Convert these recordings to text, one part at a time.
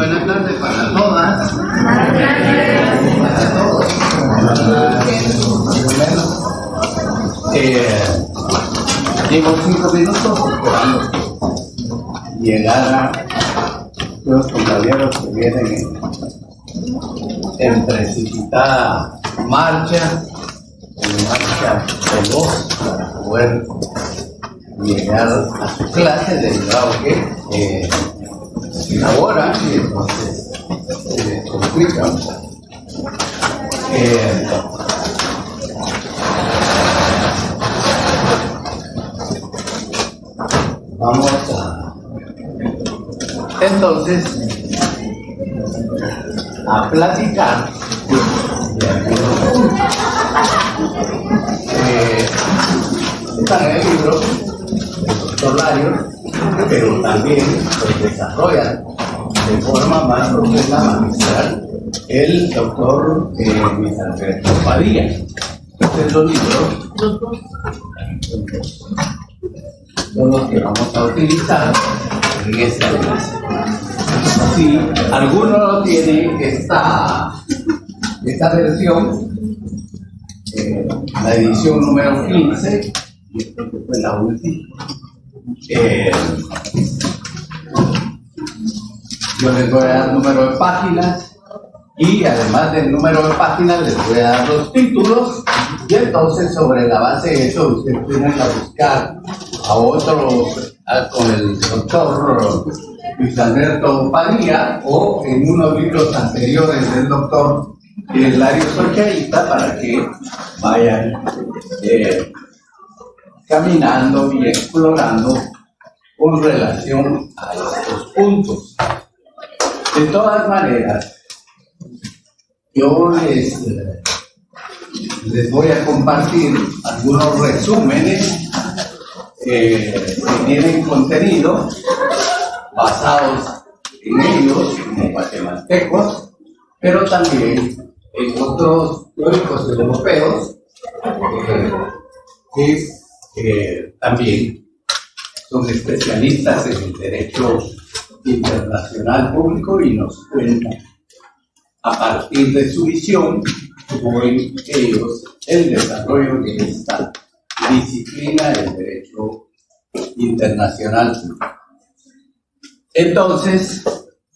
buena tarde para todas. Para todos. Llevo 5 minutos esperando que llegaran los compañeros que vienen en precipitada marcha veloz para poder llegar a su clase del grado que elaboran y entonces se complica. Vamos entonces a platicar de algunos puntos. Están en el libro del doctor Larios, pero también los desarrollan de forma más profunda, magistral, el doctor Luis Alberto Padilla. Estos son los libros, son los que vamos a utilizar en esta clase. Si alguno no tiene esta versión, la edición número 15, y creo que fue la última, yo les voy a dar número de páginas y además del número de páginas les voy a dar los títulos, y entonces sobre la base de eso ustedes tienen que buscar a otros, con el doctor Luis Alberto Padilla o en unos libros anteriores del doctor Larios Ochaíta para que vayan caminando y explorando con relación a estos puntos. De todas maneras, yo les voy a compartir algunos resúmenes que tienen contenido basados en ellos, como guatemaltecos, pero también en otros teóricos europeos que también son especialistas en el derecho internacional público y nos cuentan a partir de su visión cómo ven ellos el desarrollo de esta disciplina del derecho internacional público. Entonces,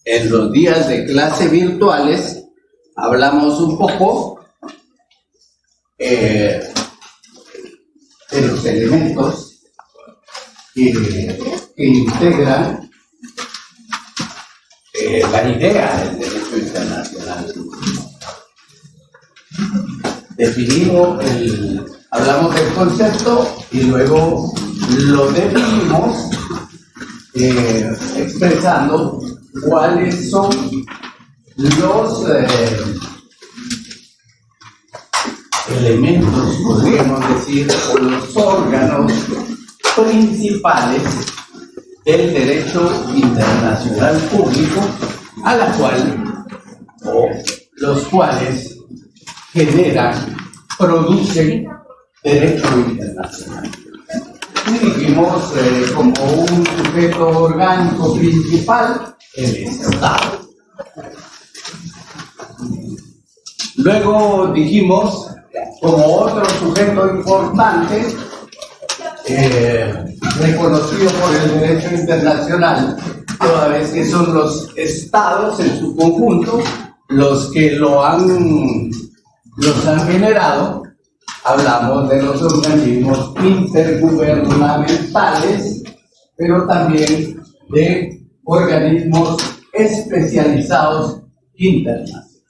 en los días de clase virtuales hablamos un poco de los elementos que integran la idea del derecho internacional. Hablamos del concepto y luego lo definimos expresando cuáles son los elementos, podríamos decir, o los órganos principales del derecho internacional público, a la cual, o los cuales generan, producen derecho internacional. Y dijimos como un sujeto orgánico principal, el Estado. Luego dijimos como otro sujeto importante reconocido por el derecho internacional, toda vez que son los estados en su conjunto los que los han generado. Hablamos de los organismos intergubernamentales, pero también de organismos especializados internacionales.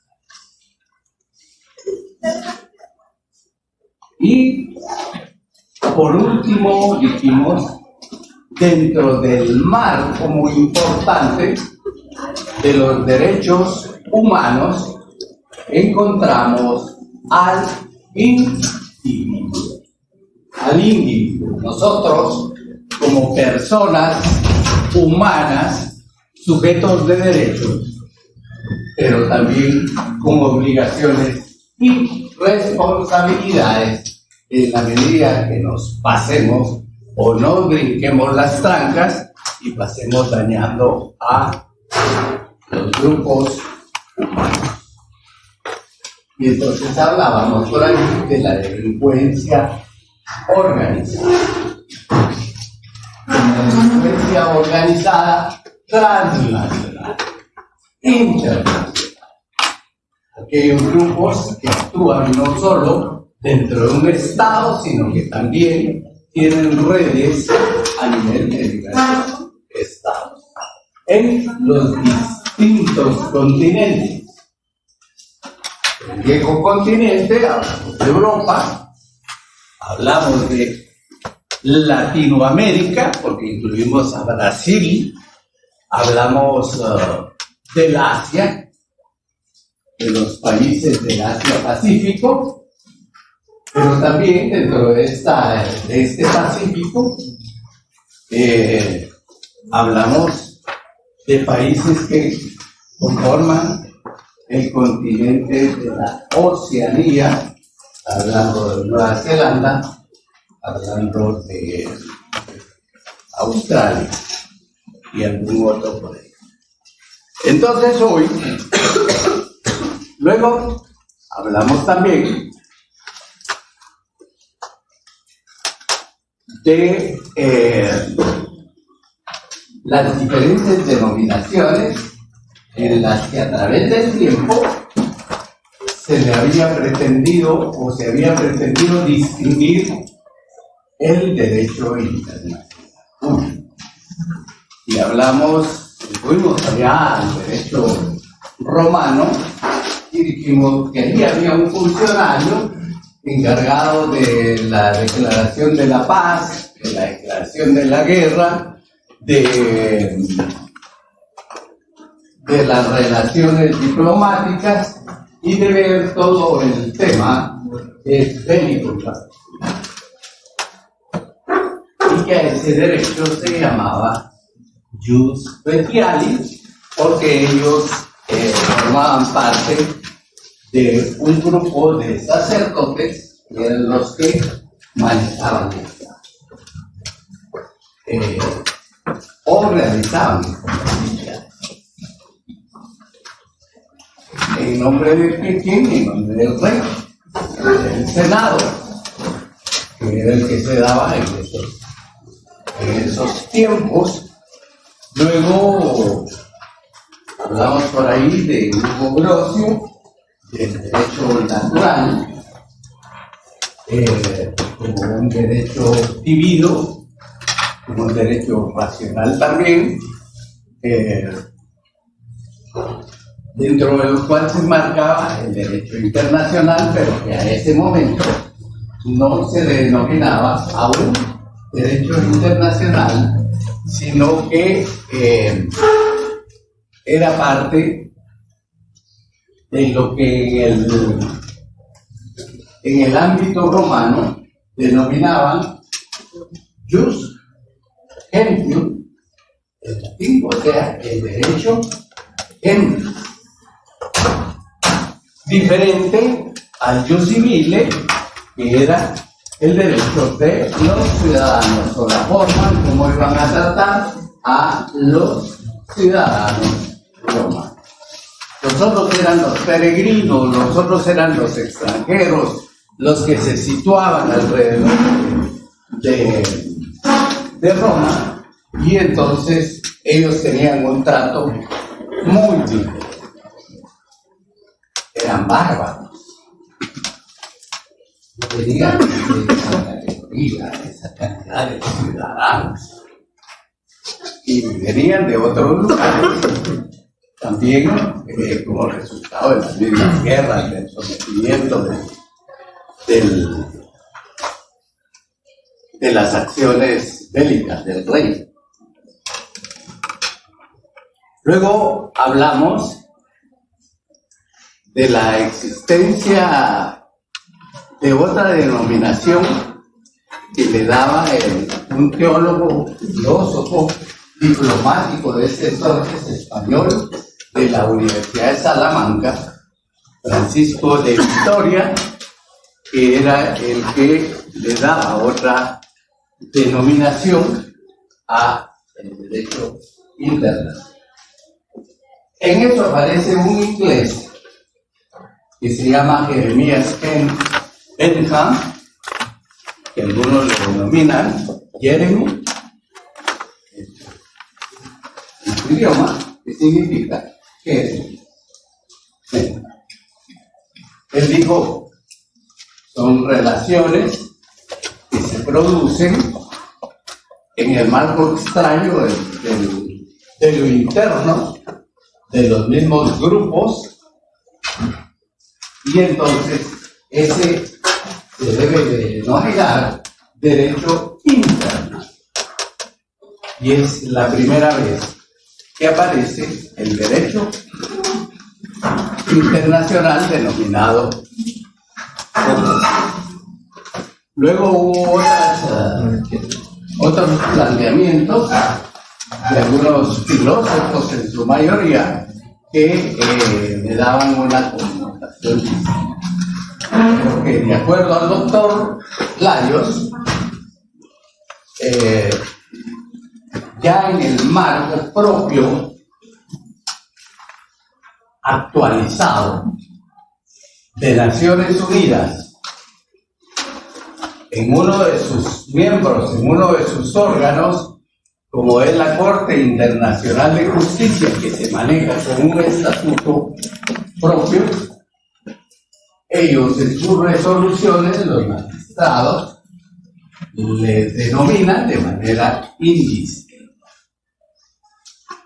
Y por último dijimos, dentro del marco muy importante de los derechos humanos, encontramos al individuo. Nosotros, como personas humanas, sujetos de derechos, pero también con obligaciones y responsabilidades en la medida que nos pasemos o nos brinquemos las trancas y pasemos dañando a los grupos humanos. Y entonces hablábamos por ahí de la delincuencia organizada. Una delincuencia organizada transnacional, internacional. Aquellos grupos que actúan no solo dentro de un Estado, sino que también tienen redes a nivel de diversos estados en los distintos continentes. El viejo continente, hablamos de Europa, hablamos de Latinoamérica, porque incluimos a Brasil, hablamos del Asia, de los países del Asia-Pacífico, pero también dentro de este Pacífico hablamos de países que conforman el continente de la Oceanía, hablando de Nueva Zelanda, hablando de Australia y algún otro por ahí. Entonces hoy, luego hablamos también de las diferentes denominaciones en las que a través del tiempo se le había pretendido o se había pretendido distinguir el derecho internacional. Y hablamos, fuimos allá al derecho romano y dijimos que allí había un funcionario encargado de la declaración de la paz, de la declaración de la guerra, de las relaciones diplomáticas y de ver todo el tema bélico. Y que a ese derecho se llamaba jus specialis, porque ellos formaban parte de un grupo de sacerdotes que eran los que manejaban o realizaban en nombre de quién, en nombre del rey, del senado, que era el que se daba en esos tiempos. Luego hablamos por ahí de Hugo Grocio, del derecho natural, como un derecho divino, como un derecho racional también, dentro de los cuales se marcaba el derecho internacional, pero que a ese momento no se denominaba aún derecho internacional, sino que era parte de lo que en el ámbito romano denominaban jus gentium, el latín, o sea, el derecho gentium, diferente al jus civile, que era el derecho de los ciudadanos, o la forma en cómo iban a tratar a los ciudadanos romanos. Los otros eran los peregrinos, los otros eran los extranjeros, los que se situaban alrededor de Roma, y entonces ellos tenían un trato muy diferente. Eran bárbaros. No tenían esa categoría, esa cantidad de ciudadanos. Y venían de otros lugares, también como resultado de las mismas guerras, del sometimiento de las acciones bélicas del rey. Luego hablamos de la existencia de otra denominación que le daba un teólogo, filósofo, diplomático de este entonces español de la Universidad de Salamanca, Francisco de Vitoria, que era el que le daba otra denominación a el derecho internacional. En eso aparece un inglés que se llama Jeremías Bentham, que algunos le denominan Jeremy, en su idioma, que significa que él dijo, son relaciones que se producen en el marco extraño de lo interno de los mismos grupos, y entonces ese se debe de denominar derecho interno, y es la primera vez que aparece el derecho internacional denominado como. Luego hubo otros planteamientos de algunos filósofos en su mayoría que le daban una connotación distinta. Porque de acuerdo al doctor Larios, ya en el marco propio actualizado de Naciones Unidas, en uno de sus miembros, en uno de sus órganos, como es la Corte Internacional de Justicia, que se maneja con un estatuto propio, ellos en sus resoluciones, los magistrados, les denominan de manera índice.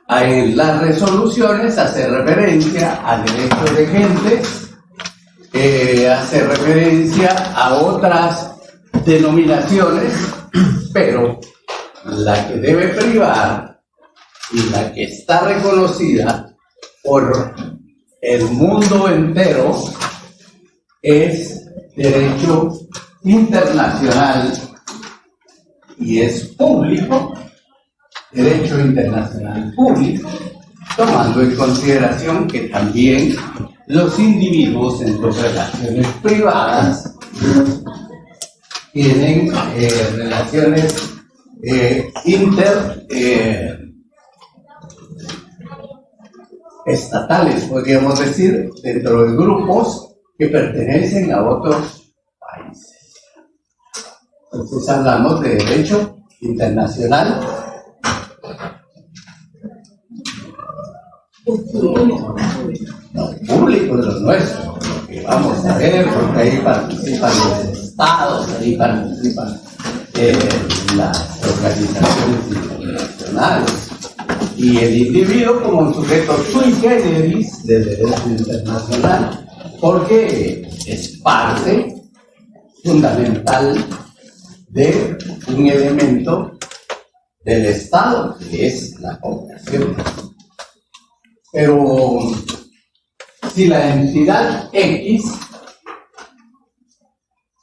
En las resoluciones hace referencia al derecho de gente, hace referencia a otras denominaciones, pero la que debe privar y la que está reconocida por el mundo entero es derecho internacional y es público, derecho internacional público, tomando en consideración que también los individuos en sus relaciones privadas tienen relaciones estatales, podríamos decir, dentro de grupos que pertenecen a otros países. Entonces hablamos de derecho internacional no público, de lo nuestro, que vamos a ver, porque ahí participan los estados, ahí participan las organizaciones internacionales y el individuo como un sujeto sui generis del derecho internacional, porque es parte fundamental de un elemento del Estado, que es la población. Pero si la entidad X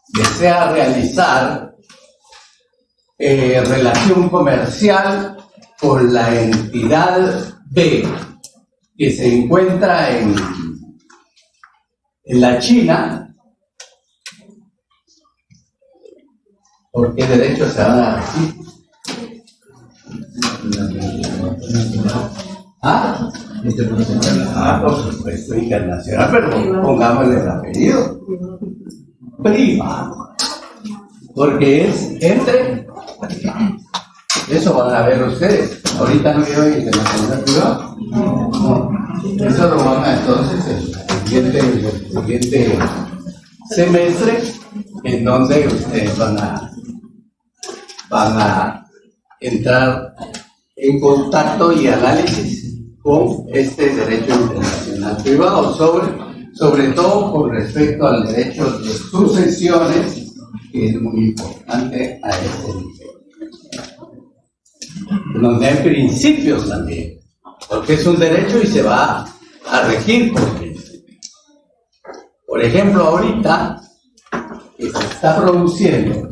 desea realizar relación comercial con la entidad B que se encuentra en la China, ¿por qué derechos se van a decir? Por supuesto, internacional, pero pongámosle el apellido. Privado. Porque es entre. Eso van a ver ustedes. Ahorita no veo internacional privado. No. Eso lo van a entonces el siguiente semestre, en donde ustedes van a entrar en contacto y análisis con este derecho internacional privado, sobre todo con respecto al derecho de sucesiones, que es muy importante a este nivel. Donde hay principios también, porque es un derecho y se va a regir por principios. Por ejemplo, ahorita que se está produciendo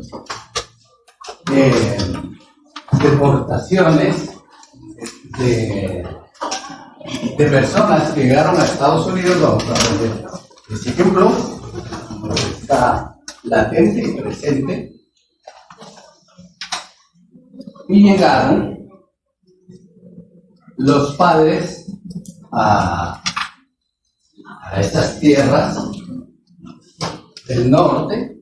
deportaciones de personas que llegaron a Estados Unidos, vamos a ver ese ejemplo, está latente y presente, y llegaron los padres a estas tierras del norte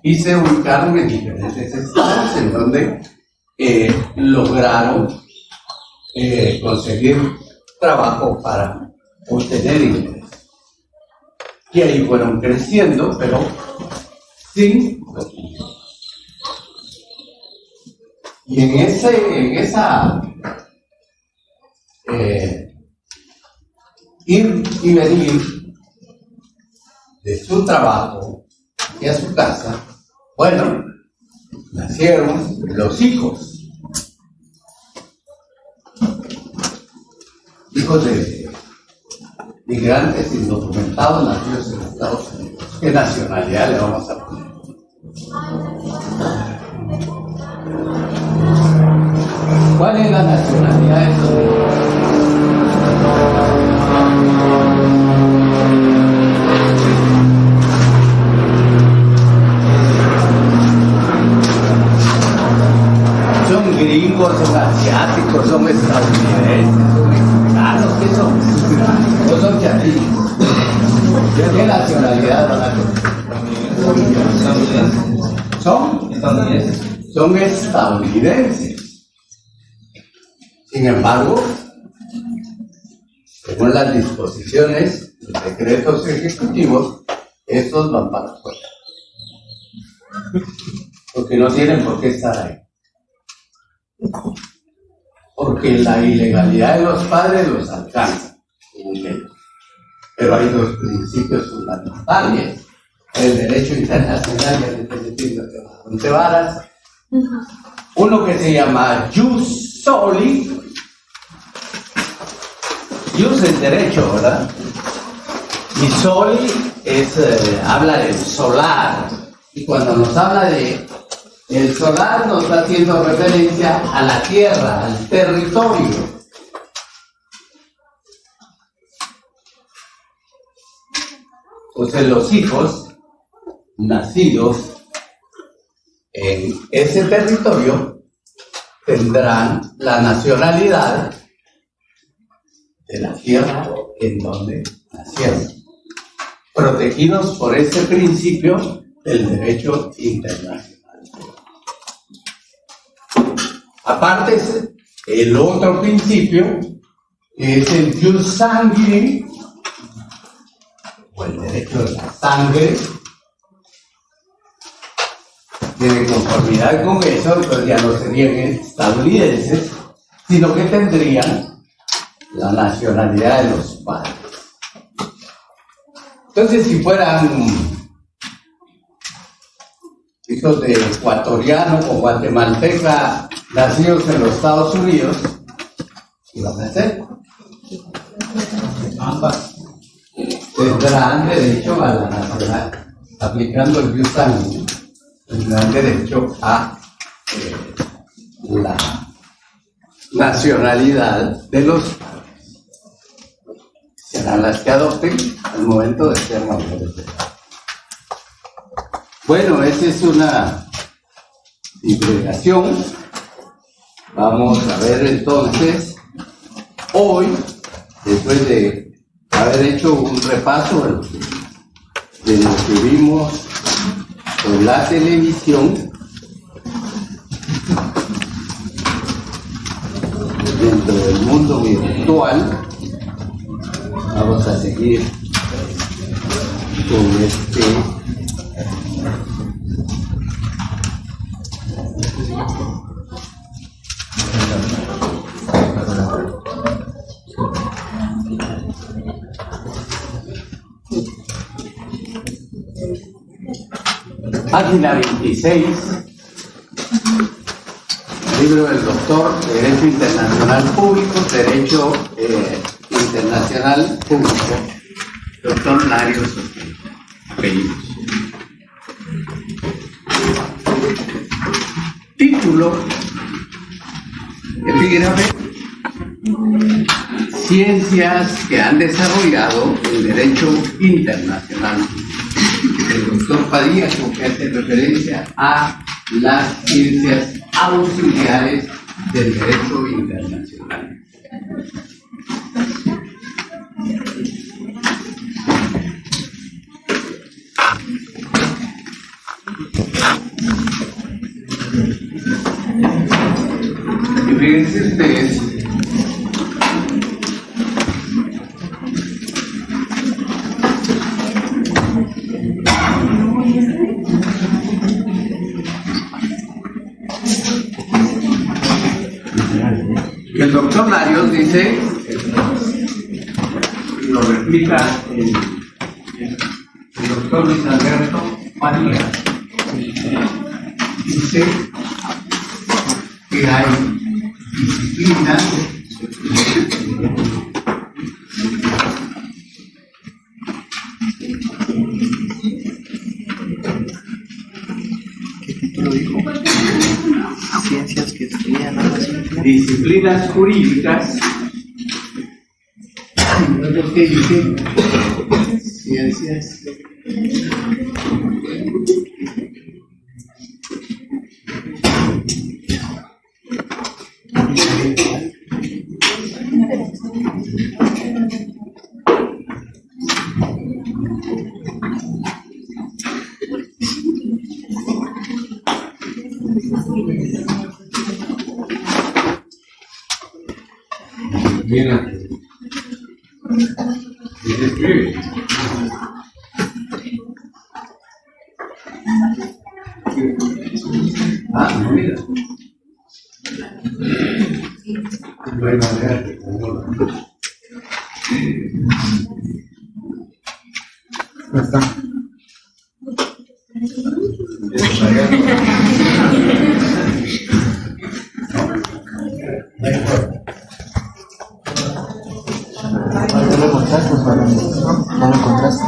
y se ubicaron en diferentes estados en donde lograron conseguir trabajo para obtener ingresos. Y ahí fueron creciendo, pero sin y en esa ir y venir de su trabajo y a su casa, bueno, nacieron los hijos de migrantes indocumentados nacidos en Estados Unidos. ¿Qué nacionalidad le vamos a poner? ¿Cuál es la nacionalidad de esos niños? Son gringos, son asiáticos, son estadounidenses, son mexicanos, ¿qué son? ¿O son chatillos? ¿Qué nacionalidad van a tener? ¿Son? Son estadounidenses. Sin embargo, según las disposiciones, los decretos ejecutivos, estos van para afuera. Porque no tienen por qué estar ahí. Porque la ilegalidad de los padres los alcanza. Pero hay dos principios fundamentales. El derecho internacional y el derecho de varas. Uno que se llama jus soli. Jus es derecho, ¿verdad? Y soli es, habla del solar. Y cuando nos habla de el solar, nos está haciendo referencia a la tierra, al territorio. Entonces los hijos nacidos en ese territorio tendrán la nacionalidad de la tierra en donde nacieron, protegidos por ese principio del derecho internacional. Aparte, el otro principio es el jus sanguinis, o el derecho de la sangre, que de conformidad con eso, pues ya no serían estadounidenses, sino que tendrían la nacionalidad de los padres. Entonces, si fueran hijos de ecuatoriano o guatemalteca nacidos en los Estados Unidos, ¿qué van a hacer? Ambas tendrán derecho a la nacionalidad, aplicando el jus sanguinis, tendrán derecho a la nacionalidad de los padres. Serán las que adopten al momento de ser mayores de edad. Bueno, esa es una divulgación. Vamos a ver entonces, hoy, después de haber hecho un repaso de lo que vimos por la televisión, dentro del mundo virtual, vamos a seguir con página 26, libro del doctor, Derecho Internacional Público, Derecho Internacional Público, doctor Larios Bellos. Título, epígrafe: Ciencias que han desarrollado el derecho internacional. El doctor Padilla, que hace referencia a las ciencias auxiliares del derecho internacional. fíjense ustedes que el doctor Larios dice, lo replica el doctor Luis Alberto María, dice que hay disciplinas Ciencias que estudian algo así. disciplinas jurídicas, no es lo que dice ciencias mira, dice escribe. Ah, mira. No hay manera de no está. No lo encontraste, no lo encontraste.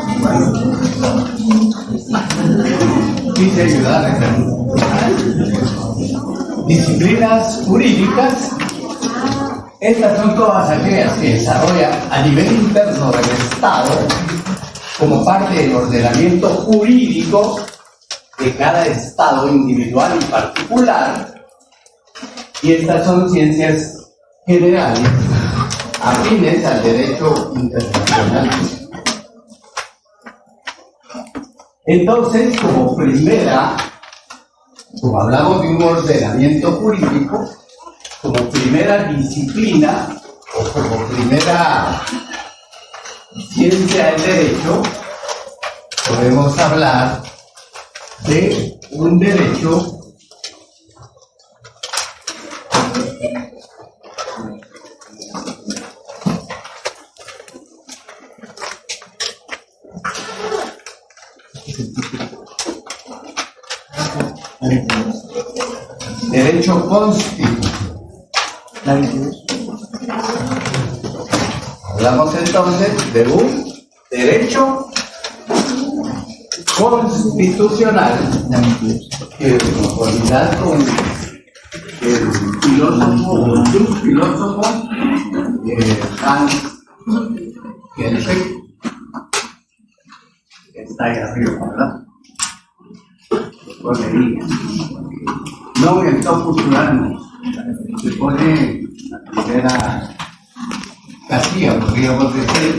Quise ayudar. Disciplinas jurídicas, estas son todas aquellas que desarrolla a nivel interno del Estado como parte del ordenamiento jurídico de cada Estado individual y particular, y estas son ciencias generales afines al derecho internacional. Entonces, como hablamos de un ordenamiento jurídico, como primera disciplina o como primera ciencia del derecho, podemos hablar de un derecho constitucional. Hablamos entonces de un derecho constitucional que en conformidad con el filósofo Hans Kelsen, que está ahí arriba, ¿verdad? No en el top cultural, se pone la primera casilla, podríamos decir,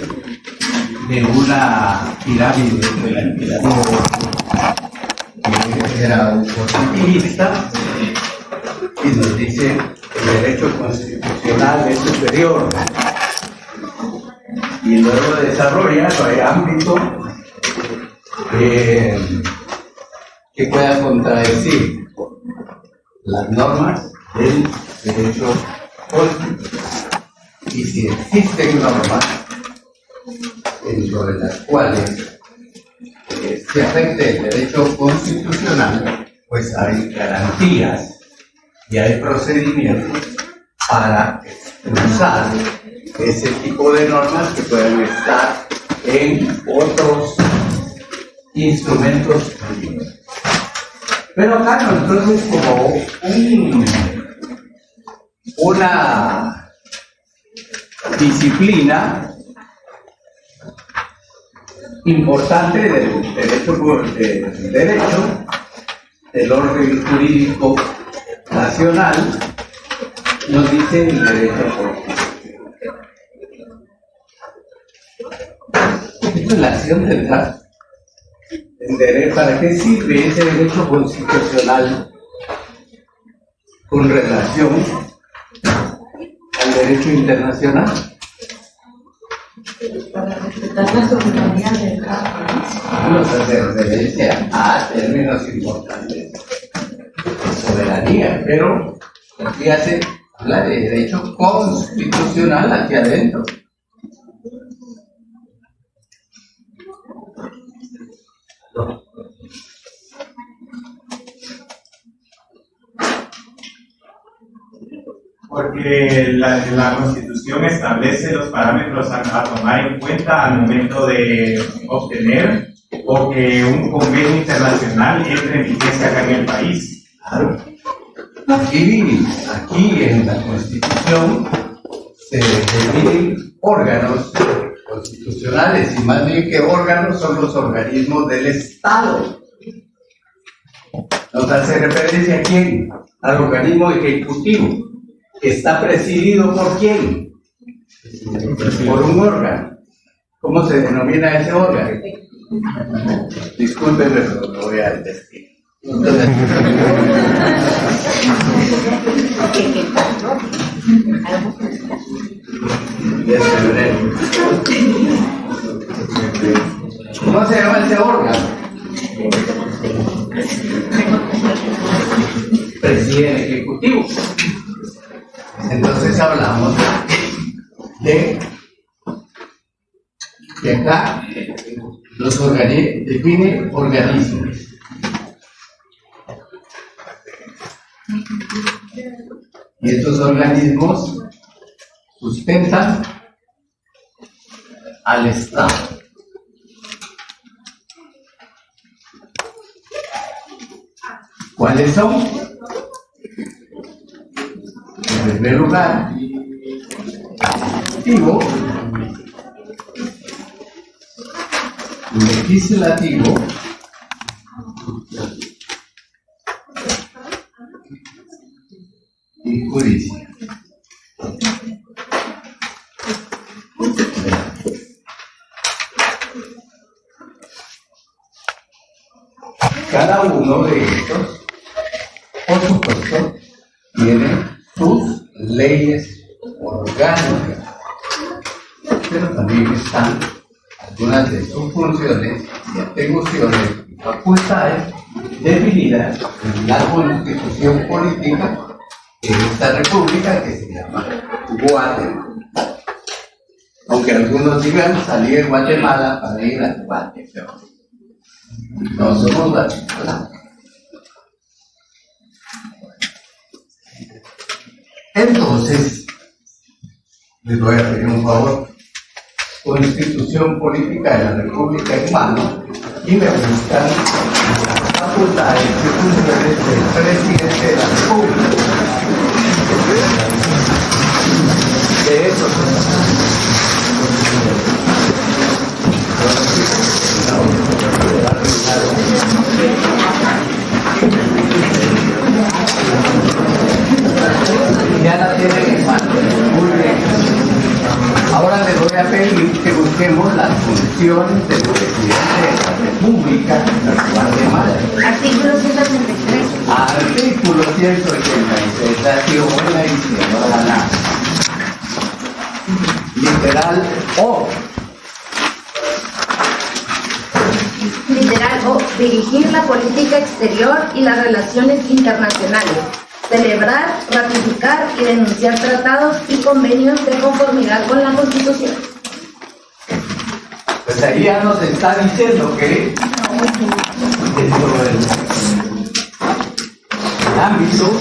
de una pirámide de la emperador, que era un positivista, y nos dice que el derecho constitucional es superior, y luego desarrolla el ámbito que pueda contradecir las normas del derecho constitucional. Y si existen normas sobre las cuales se afecte el derecho constitucional, pues hay garantías y hay procedimientos para expulsar ese tipo de normas que pueden estar en otros instrumentos jurídicos. Pero acá no, entonces como una disciplina importante del derecho, del orden jurídico nacional, nos dice el derecho constitucional. ¿Qué relación tendrá? ¿Para qué sirve ese derecho constitucional con relación derecho internacional. Para respetar la soberanía de cada país. Nos hace referencia a términos importantes de soberanía, pero aquí habla de derecho constitucional hacia adentro. Porque la Constitución establece los parámetros a tomar en cuenta al momento de obtener o que un convenio internacional entre en vigencia acá en el país. Claro. Aquí en la Constitución se definen órganos constitucionales y más bien que órganos son los organismos del Estado. Nos hace referencia a quién, al organismo ejecutivo, que está presidido por quién, por un órgano. ¿Cómo se denomina ese órgano? Discúlpenme, pero lo voy a decir. ¿Cómo se llama ese órgano? Presidente ejecutivo. Entonces hablamos de que acá los define organismos. Y estos organismos sustentan al Estado. ¿Cuáles son? En primer lugar, ejecutivo, legislativo, y judicial. Cada uno de estos, por supuesto, tiene sus leyes orgánicas, pero también están algunas de sus funciones y atribuciones y facultades definidas en la Constitución política de esta república que se llama Guatemala. Aunque algunos digan salir de Guatemala para ir a Guatemala. No somos Guatemala. Entonces, les voy a pedir un favor. Constitución política de la República en mano y me buscan las facultades y funciones del presidente de la República. De eso ya la tienen en mano. Muy bien. Ahora les voy a pedir que busquemos las funciones del presidente de la República de Guatemala. Artículo 183. Artículo 186. Ha sido buena y no da nada. Literal O. Literal O. Dirigir la política exterior y las relaciones internacionales. Celebrar, ratificar y denunciar tratados y convenios de conformidad con la Constitución. Pues ahí ya nos está diciendo que dentro del ámbito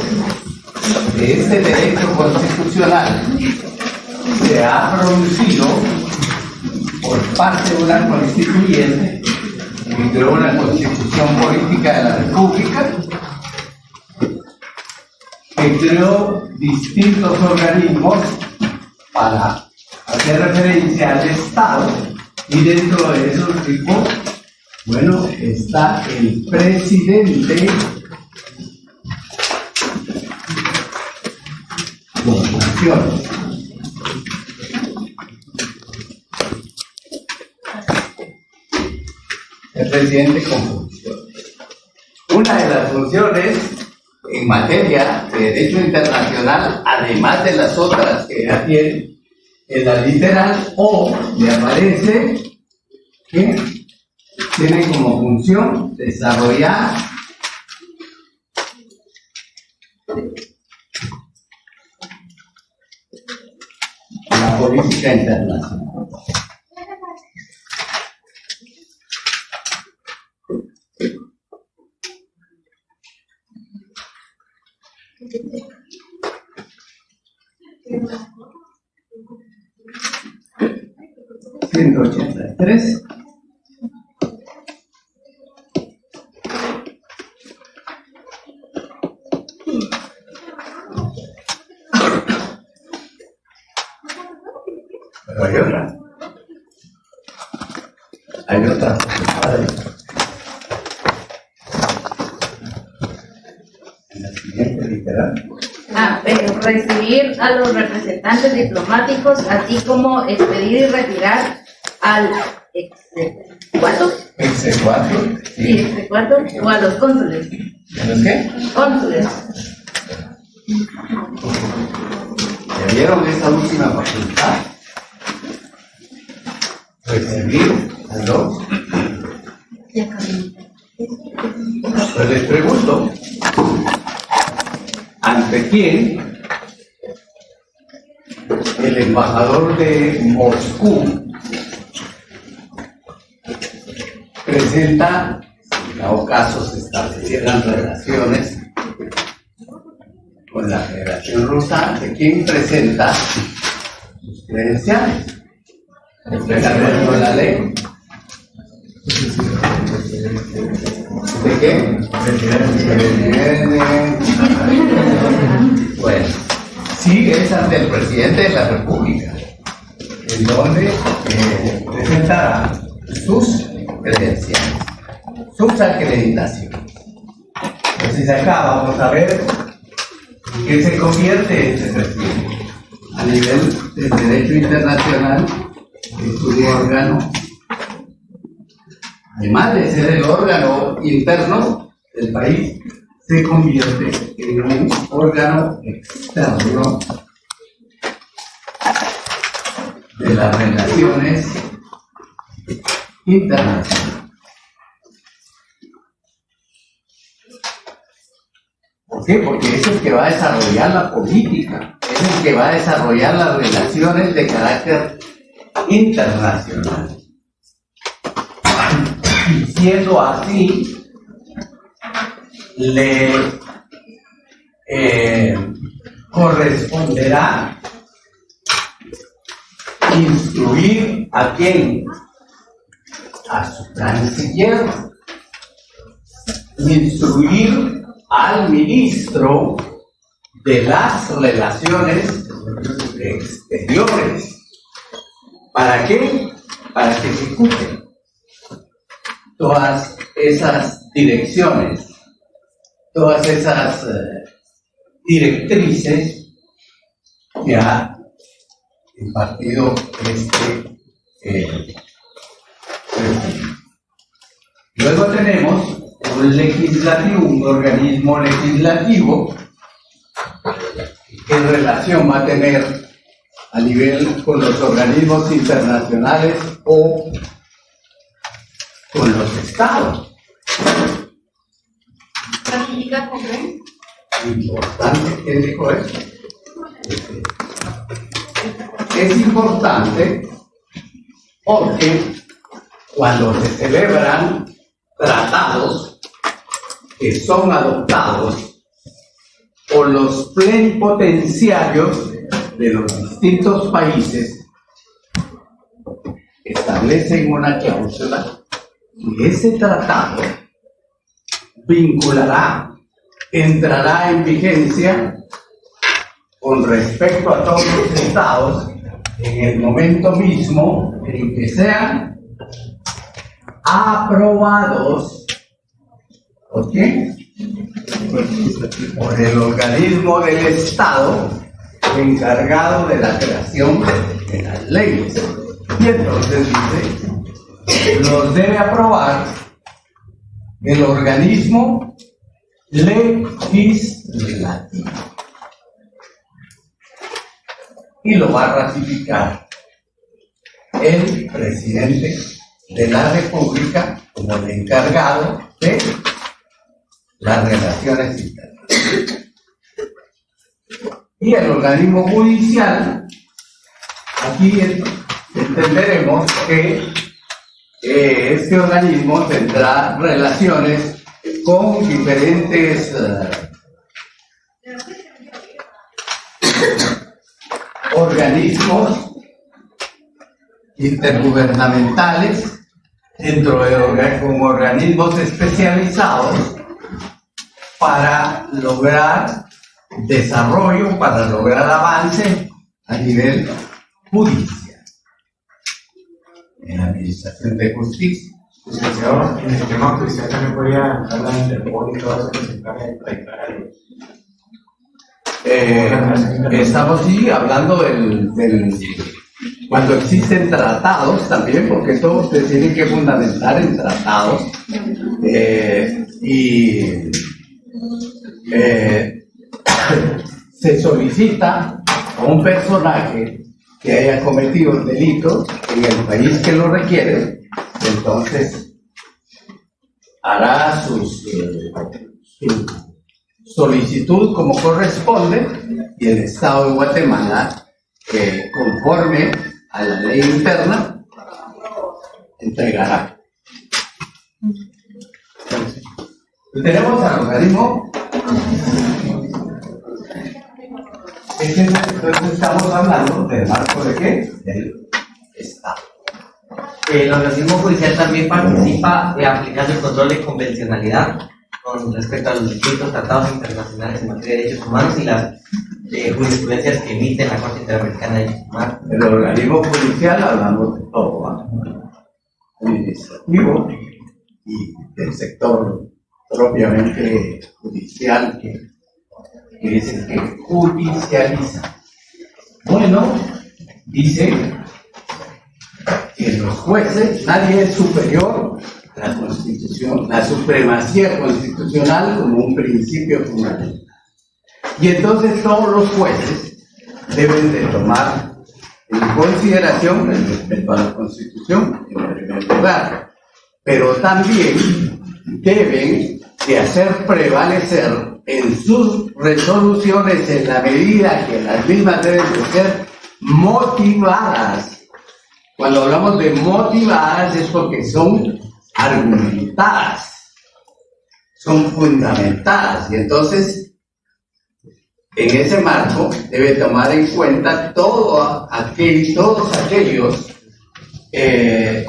de este derecho constitucional se ha producido por parte de una constituyente que creó una constitución política de la República, que creó distintos organismos para hacer referencia al Estado, y dentro de esos tipos, bueno, está el presidente con funciones. El presidente con funciones. Una de las funciones en materia derecho internacional, además de las otras que ya tiene en la literal, o le aparece que tiene como función desarrollar la política internacional. ¿183? Pero hay otra. Hay otra. En la siguiente literal. Recibir a los representantes diplomáticos, así como expedir y retirar al exequatur. ¿Exequatur? Sí, exequatur, o a los cónsules. ¿A los qué? Cónsules. ¿Ya vieron esa última facultad? Recibir a los... Pues les pregunto, ¿ante quién el embajador de Moscú presenta, si en dado caso se establecieran relaciones con la Federación Rusa, ante quién presenta sus credenciales? ¿De la ley? ¿De qué? Bueno, sí es ante el presidente de la República, en donde presentará sus credenciales, sus acreditaciones. Entonces acá vamos a ver en qué se convierte este presidente. A nivel del derecho internacional, es un órgano, además de ser el órgano interno del país, se convierte en un órgano externo de las relaciones internacionales. ¿Por qué? Porque es el que va a desarrollar la política, es el que va a desarrollar las relaciones de carácter internacional. Y siendo así, le corresponderá instruir a quién, a su canciller, instruir al ministro de las relaciones exteriores. ¿Para qué? Para que ejecute todas esas direcciones, todas esas directrices que ha impartido este presidente. Luego tenemos un legislativo, un organismo legislativo. ¿Qué relación va a tener a nivel con los organismos internacionales o con los estados? Importante, ¿quién dijo eso? Es importante porque cuando se celebran tratados que son adoptados por los plenipotenciarios de los distintos países, establecen una cláusula y ese tratado vinculará, entrará en vigencia con respecto a todos los estados en el momento mismo en que sean aprobados. ¿Por qué? Por el organismo del Estado encargado de la creación de las leyes. Y entonces dice, los debe aprobar el organismo legislativo. y lo va a ratificar el presidente de la República como el encargado de las relaciones internacionales. Y el organismo judicial, aquí entenderemos que este organismo tendrá relaciones con diferentes organismos intergubernamentales, con organismos especializados para lograr desarrollo, para lograr avance a nivel judicial, en la administración de justicia. Licenciado, en el tema judicial también podría hablar de Interpol y todo eso que se encarga de declarar. Estamos sí hablando cuando existen tratados también, porque todo se tiene que fundamentar en tratados, se solicita a un personaje que haya cometido un delito en el país que lo requiere, entonces hará su solicitud como corresponde y el Estado de Guatemala, conforme a la ley interna, entregará. Tenemos al organismo. Entonces estamos hablando del marco de qué? Del Estado. El organismo judicial también participa aplicando el control de convencionalidad con respecto a los distintos tratados internacionales en materia de derechos humanos y las jurisprudencias que emite la Corte Interamericana de Derechos Humanos. El organismo judicial, hablamos de todo, administrativo y del sector propiamente judicial, que es el que judicializa. Bueno, dice que los jueces, nadie es superior a la Constitución, la supremacía constitucional como un principio fundamental. Y entonces todos los jueces deben de tomar en consideración el respeto a la Constitución en primer lugar, pero también deben de hacer prevalecer en sus resoluciones, en la medida que las mismas deben de ser motivadas. Cuando hablamos de motivadas es porque son argumentadas, son fundamentadas, y entonces en ese marco debe tomar en cuenta todos aquellos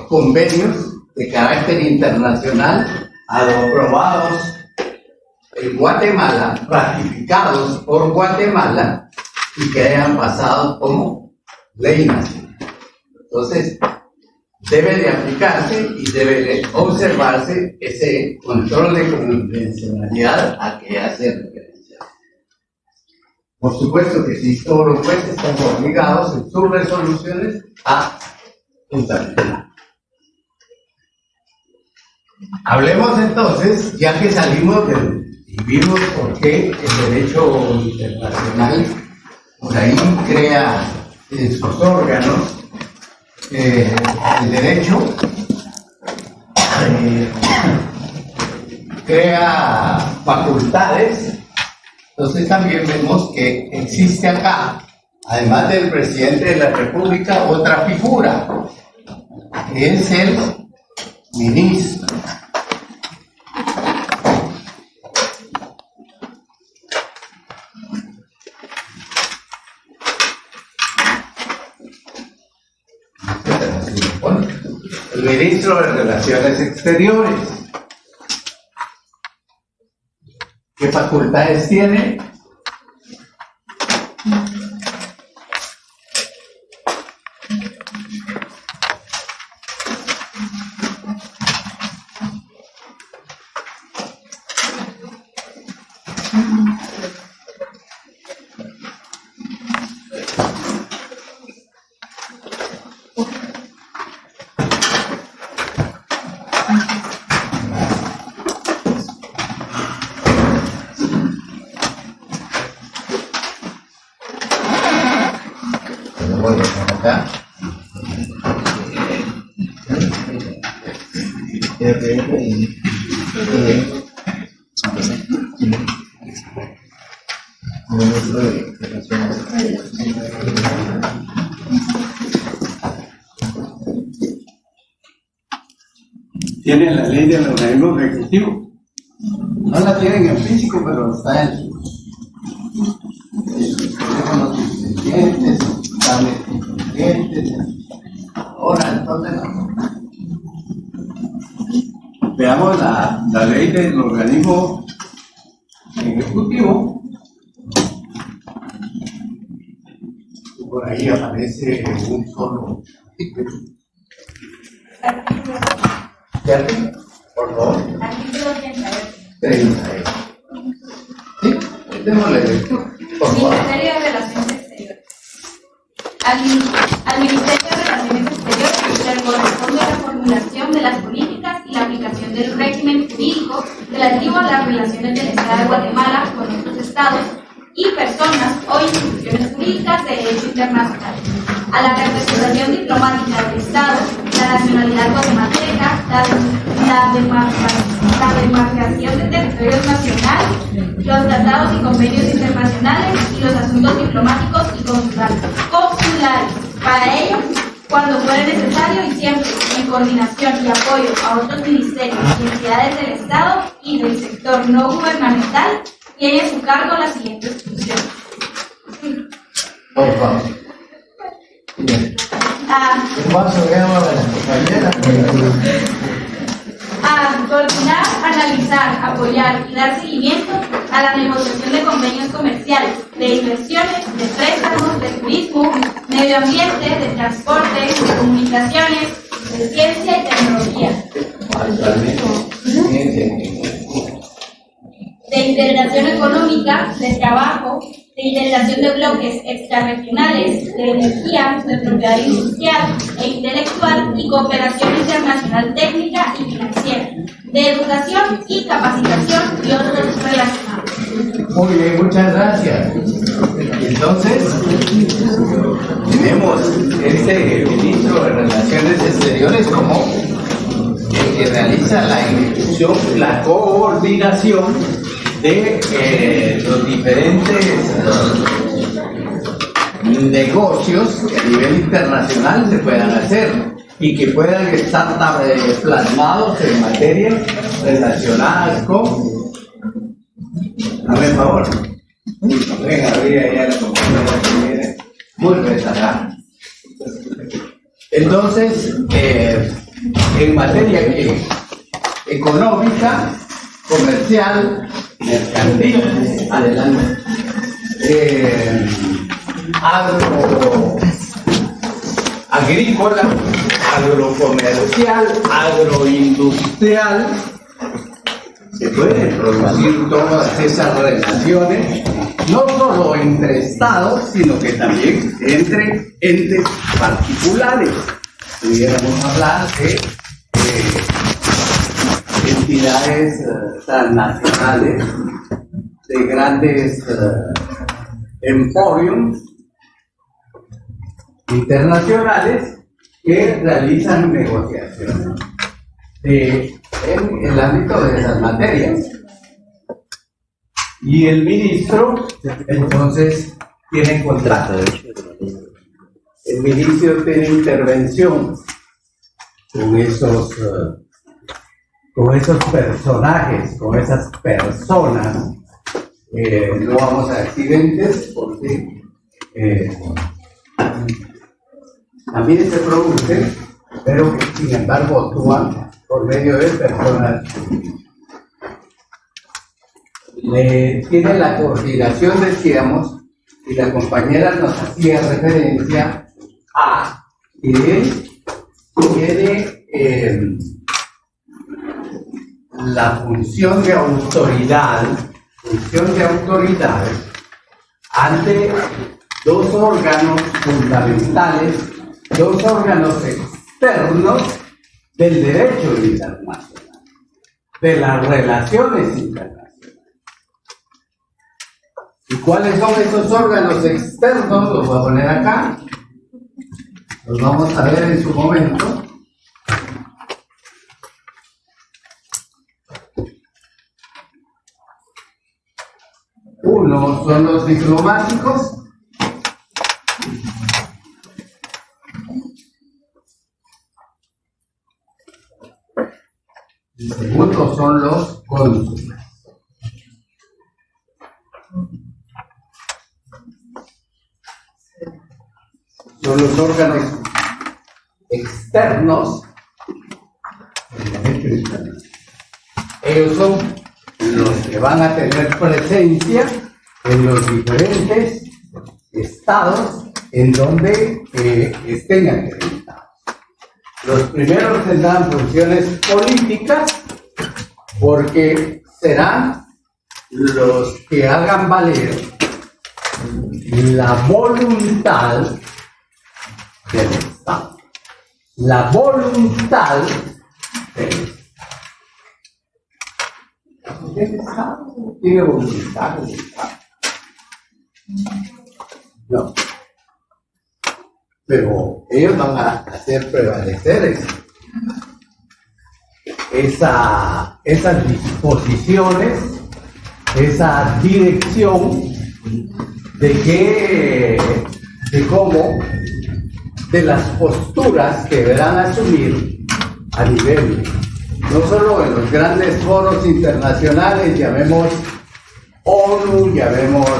convenios de carácter internacional aprobados en Guatemala, ratificados por Guatemala y que hayan pasado como ley nacional. Entonces, debe de aplicarse y debe de observarse ese control de convencionalidad a que hace referencia. Por supuesto que sí, todos los jueces están obligados en sus resoluciones a fundamentar. Hablemos entonces, ya que salimos y vimos por qué el derecho internacional por ahí crea en sus órganos el derecho, crea facultades. Entonces también vemos que existe acá, además del presidente de la República, otra figura, que es el ministro. El ministro de Relaciones Exteriores. ¿Qué facultades tiene? ¿Tienen la ley del organismo ejecutivo? No la tienen en físico, pero está en sus teléfonos inteligentes, tablets inteligentes. Ahora, entonces, veamos la ley del organismo ejecutivo. Por ahí aparece un solo artículo. ¿De arriba? Por favor. Artículo 38. ¿Sí? Démosle lectura, por favor. Ministerio de Relaciones Exteriores. Al Ministerio de Relaciones Exteriores le corresponde la formulación de las políticas y la aplicación del régimen jurídico relativo a las relaciones del Estado de Guatemala con otros estados y personas o instituciones jurídicas de derecho internacional, a la representación diplomática del Estado, la nacionalidad guatemalteca, la demarcación de territorios nacionales, los tratados y convenios internacionales y los asuntos diplomáticos y consulares, para ello, cuando fuere necesario y siempre en coordinación y apoyo a otros ministerios y entidades del Estado y del sector no gubernamental, tiene a su cargo las siguientes funciones. Por favor. A coordinar, analizar, apoyar y dar seguimiento a la negociación de convenios comerciales, de inversiones, de préstamos, de turismo, medio ambiente, de transporte, de comunicaciones, de ciencia y tecnología, de integración económica, de trabajo, de integración de bloques extrarregionales, de energía, de propiedad industrial e intelectual y cooperación internacional técnica y financiera, de educación y capacitación y otros relacionados. Muy bien, muchas gracias. Entonces, tenemos este ministro de Relaciones Exteriores como el que realiza la ejecución, la coordinación de los diferentes negocios que a nivel internacional se puedan hacer y que puedan estar plasmados en materias relacionadas con... Dame favor. Venga, abrir ahí a la compañera que viene. Muy rezagada. Entonces, en materia económica, comercial, mercantil, adelante. Agrícola, agrocomercial, agroindustrial, se pueden producir todas esas relaciones, no solo entre estados, sino que también entre entes particulares. Pudiéramos hablar de entidades transnacionales, de grandes emporios internacionales que realizan negociaciones en el ámbito de esas materias. Y el ministro, entonces, tiene contrato. El ministro tiene intervención con esos personajes, con esas personas. No vamos a accidentes porque también se producen, pero que sin embargo actúan por medio de personas. Tiene la coordinación, decíamos, y la compañera nos hacía referencia a que él tiene la función de autoridad ante dos órganos fundamentales, dos órganos externos del derecho internacional, de las relaciones internacionales. ¿Y cuáles son esos órganos externos? Los voy a poner acá. Los vamos a ver en su momento. Uno son los diplomáticos. El segundo son los cónsules. Son los órganos externos. Ellos son los que van a tener presencia en los diferentes estados en donde estén acreditados. Los primeros tendrán funciones políticas porque serán los que hagan valer la voluntad del Estado. La voluntad del Estado. ¿El Estado tiene voluntad del Estado? No. Pero ellos van a hacer prevalecer esas disposiciones, esa dirección de cómo, de las posturas que deberán asumir a nivel, no solo en los grandes foros internacionales, llamemos ONU, llamemos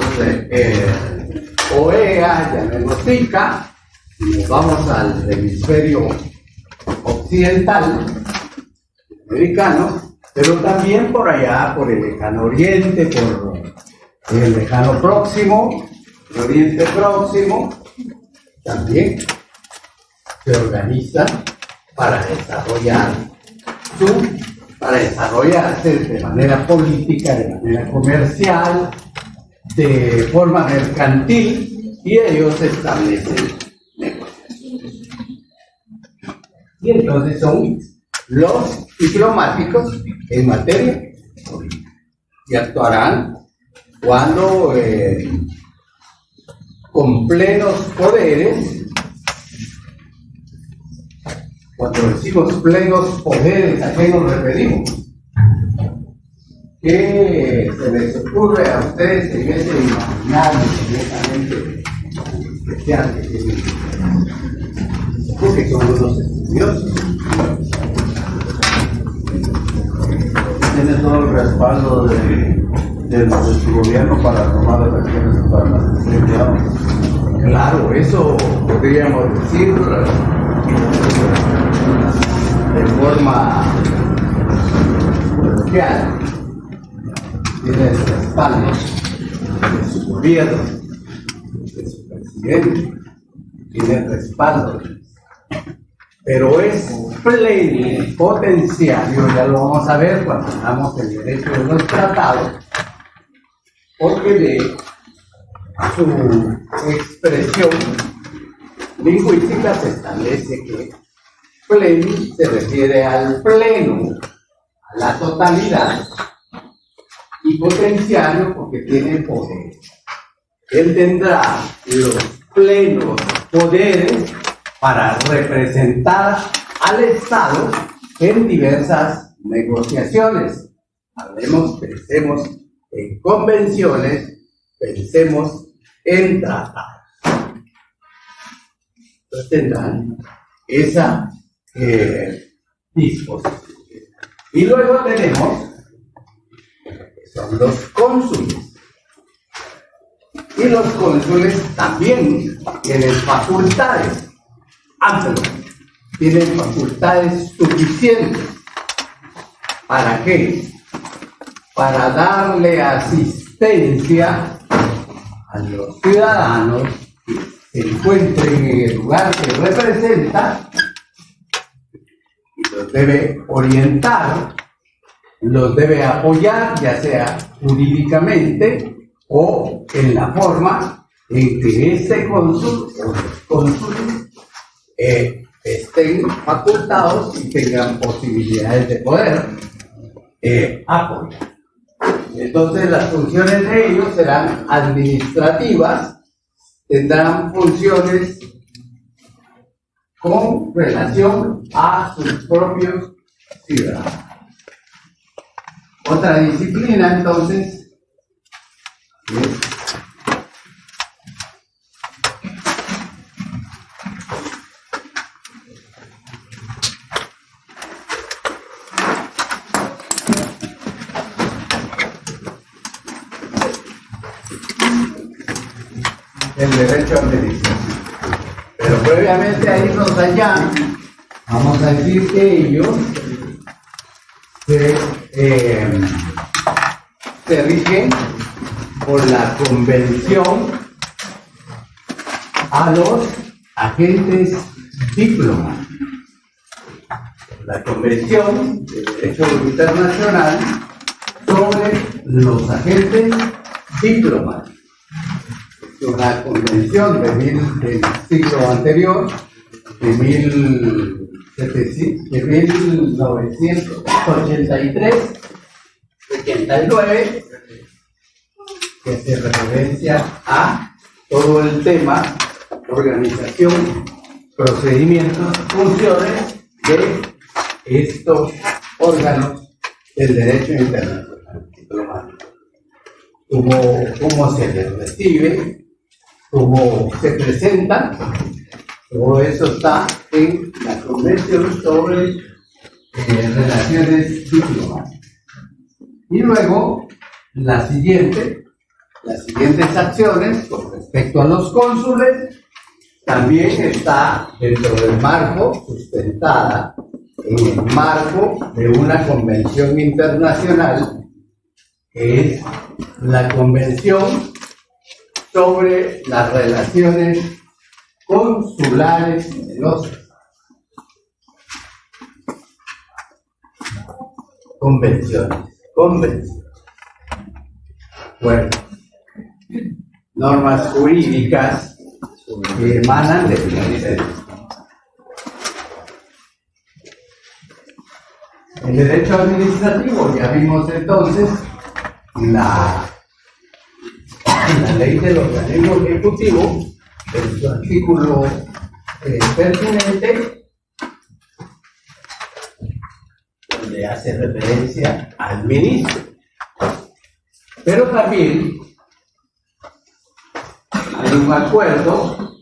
OEA, llamemos SICA, nos vamos al hemisferio occidental, americano, pero también por allá, por el lejano oriente, por el lejano próximo, el oriente próximo, también se organizan para desarrollarse de manera política, de manera comercial, de forma mercantil, y ellos establecen negociaciones. Y entonces son los diplomáticos en materia política y actuarán cuando con plenos poderes. Cuando decimos plenos poderes, ¿a qué nos referimos? ¿Qué se les ocurre a ustedes en ese imaginario inmediatamente especial que tienen? Porque son unos estudiosos. Tiene todo el respaldo de su gobierno para tomar las acciones para las que se enviaron. Claro, eso podríamos decir de forma coloquial. Tiene el respaldo de su gobierno, de su presidente, tiene el respaldo. Pero es plenipotenciario, ya lo vamos a ver cuando hablamos del derecho de los tratados, porque de su expresión lingüística se establece que pleni se refiere al pleno, a la totalidad, y potenciario porque tiene poder. Él tendrá los plenos poderes para representar al Estado en diversas negociaciones. Pensemos en convenciones, pensemos en tratados. Entonces tendrán esa disposición. Y luego tenemos, que son los cónsules. Y los cónsules también tienen facultades amplias, tienen facultades suficientes. ¿Para qué? Para darle asistencia a los ciudadanos que se encuentren en el lugar que representa y los debe orientar, los debe apoyar, ya sea jurídicamente o en la forma en que este cónsul o los cónsules estén facultados y tengan posibilidades de poder apoyar. Entonces las funciones de ellos serán administrativas, tendrán funciones con relación a sus propios ciudadanos. Otra disciplina entonces es el derecho administrativo. Pero previamente a irnos allá, vamos a decir que ellos se rigen por la convención a los agentes diplomáticos. La Convención de Derecho Internacional sobre los agentes diplomáticos. Es una convención del siglo anterior, de 1983-89, que hace referencia a todo el tema, organización, procedimientos, funciones de estos órganos del derecho internacional diplomático. Cómo se les recibe, cómo se presenta, todo eso está en la Convención sobre Relaciones Diplomáticas. Y luego, las siguientes acciones con respecto a los cónsules también está dentro del marco, sustentada en el marco de una convención internacional, que es la Convención sobre las Relaciones Consulares de los convenciones. Bueno, normas jurídicas que emanan de ministerio. El derecho administrativo, ya vimos entonces la ley del organismo ejecutivo, en su artículo pertinente, donde hace referencia al ministro. Pero también hay un acuerdo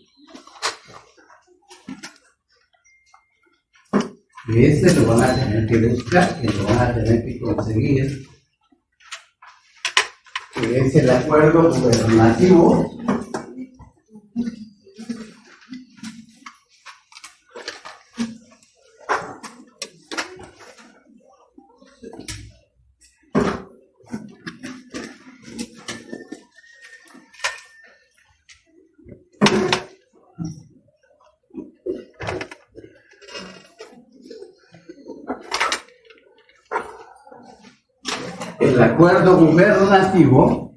que lo van a tener que buscar, que lo van a tener que conseguir, que es el acuerdo gubernativo gubernativo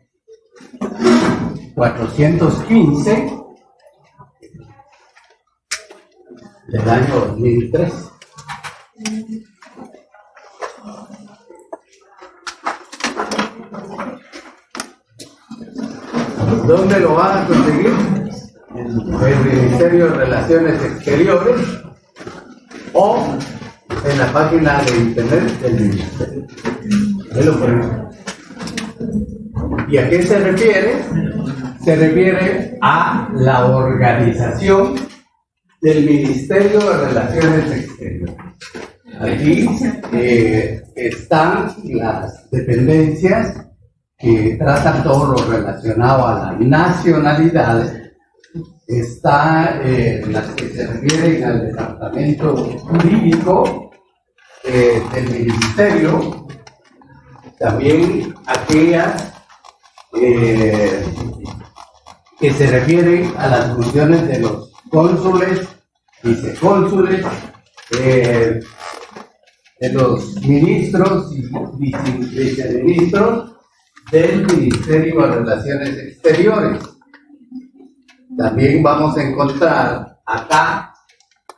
415 del año 2003. ¿Dónde lo van a conseguir? En el Ministerio de Relaciones Exteriores o en la página de internet del Ministerio. Ahí lo ponemos. ¿Y a qué se refiere? Se refiere a la organización del Ministerio de Relaciones Exteriores. Aquí están las dependencias que tratan todo lo relacionado a la nacionalidad. Está las que se refieren al departamento jurídico del ministerio, también aquellas que se refieren a las funciones de los cónsules, vicecónsules, de los ministros y viceministros del Ministerio de Relaciones Exteriores. También vamos a encontrar acá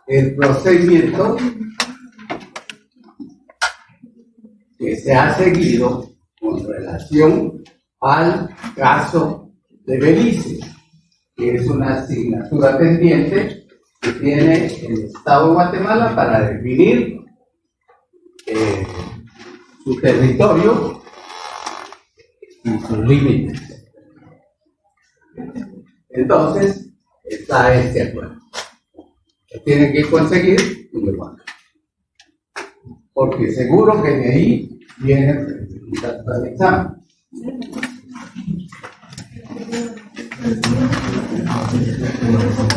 el procedimiento que se ha seguido con relación al caso de Belice, que es una asignatura pendiente que tiene el Estado de Guatemala para definir su territorio y sus límites. Entonces, está este acuerdo. Lo tienen que conseguir y lo van. Porque seguro que de ahí viene el examen.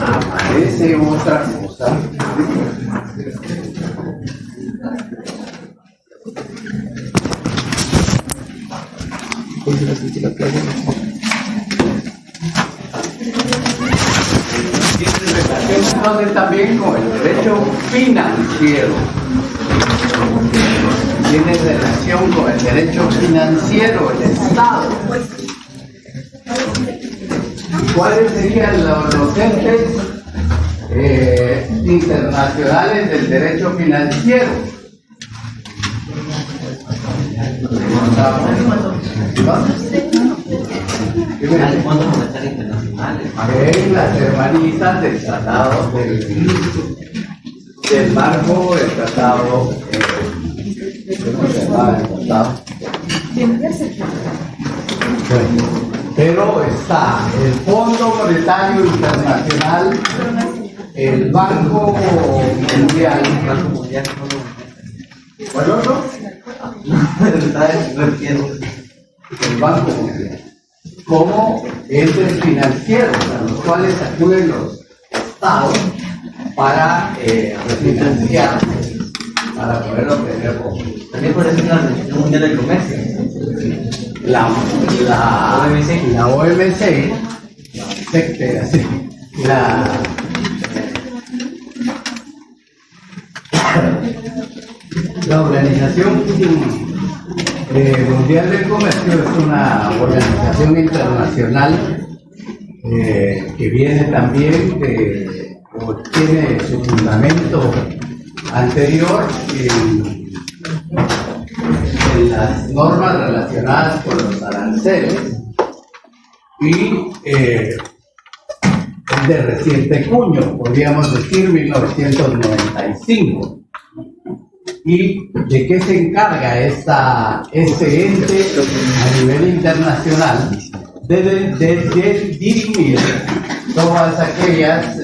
Aparece otra cosa. Tiene relación entonces también con el derecho financiero. Tiene relación con el derecho financiero, el Estado. ¿Cuáles serían los entes internacionales del derecho financiero? Hay fondos monetarios internacionales. Las hermanitas del tratado del marco, el tratado, ¿cómo se llama el tratado? Bueno, pero está el Fondo Monetario Internacional, el Banco Mundial. ¿Cuál otro? El Banco Mundial. Como entes financieros a los cuales acuden los estados para refinanciar, para poder obtener fondos. También por eso la Organización Mundial del Comercio. La OMC, la Organización Mundial del Comercio es una organización internacional que viene también o tiene su fundamento anterior en las normas relacionadas con los aranceles y es de reciente cuño, podríamos decir 1995. ¿Y de qué se encarga este ente a nivel internacional? De dirimir todas aquellas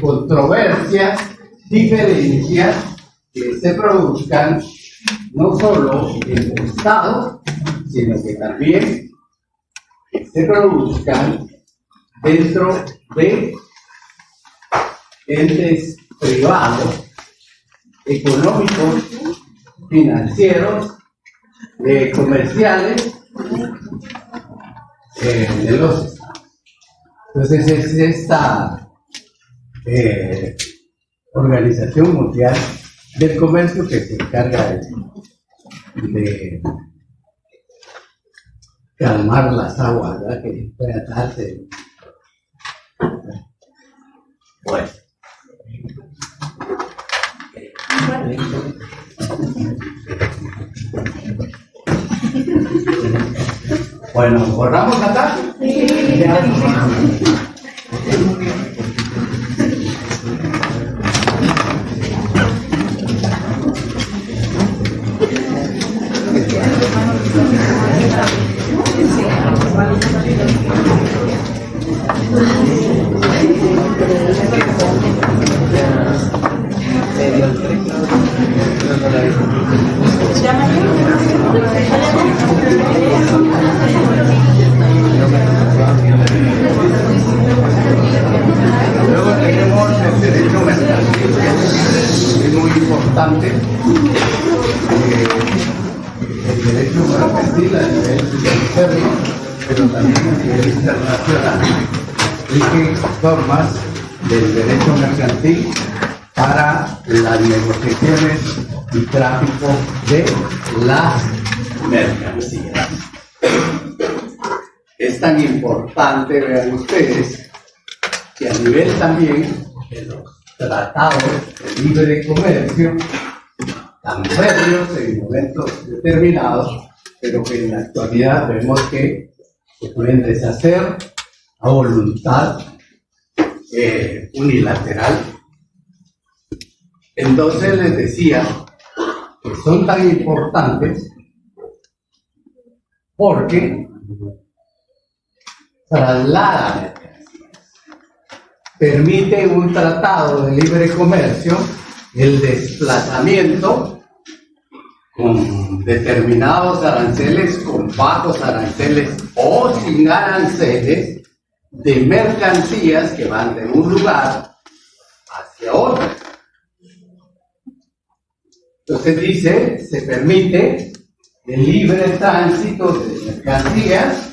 controversias, diferencias que se produzcan no solo entre Estados, sino que también se produzcan dentro de entes privados, económicos, financieros, comerciales de los estados. Entonces es esta Organización Mundial del Comercio que se encarga de calmar las aguas, ¿verdad? Que pueda darse. Bueno. Bueno, ¿borramos acá? Sí. Luego tenemos el derecho mercantil, que es muy importante. El derecho mercantil a nivel interno, pero también a nivel internacional, rige normas del derecho mercantil para las negociaciones y tráfico de las mercancías. Es tan importante, vean ustedes, que a nivel también de los tratados de libre comercio, tan serios en momentos determinados, pero que en la actualidad vemos que se pueden deshacer a voluntad unilateral. Entonces les decía que son tan importantes porque traslada mercancías, permite un tratado de libre comercio el desplazamiento con determinados aranceles, con bajos aranceles o sin aranceles de mercancías que van de un lugar hacia otro. Entonces dice, se permite el libre tránsito de mercancías,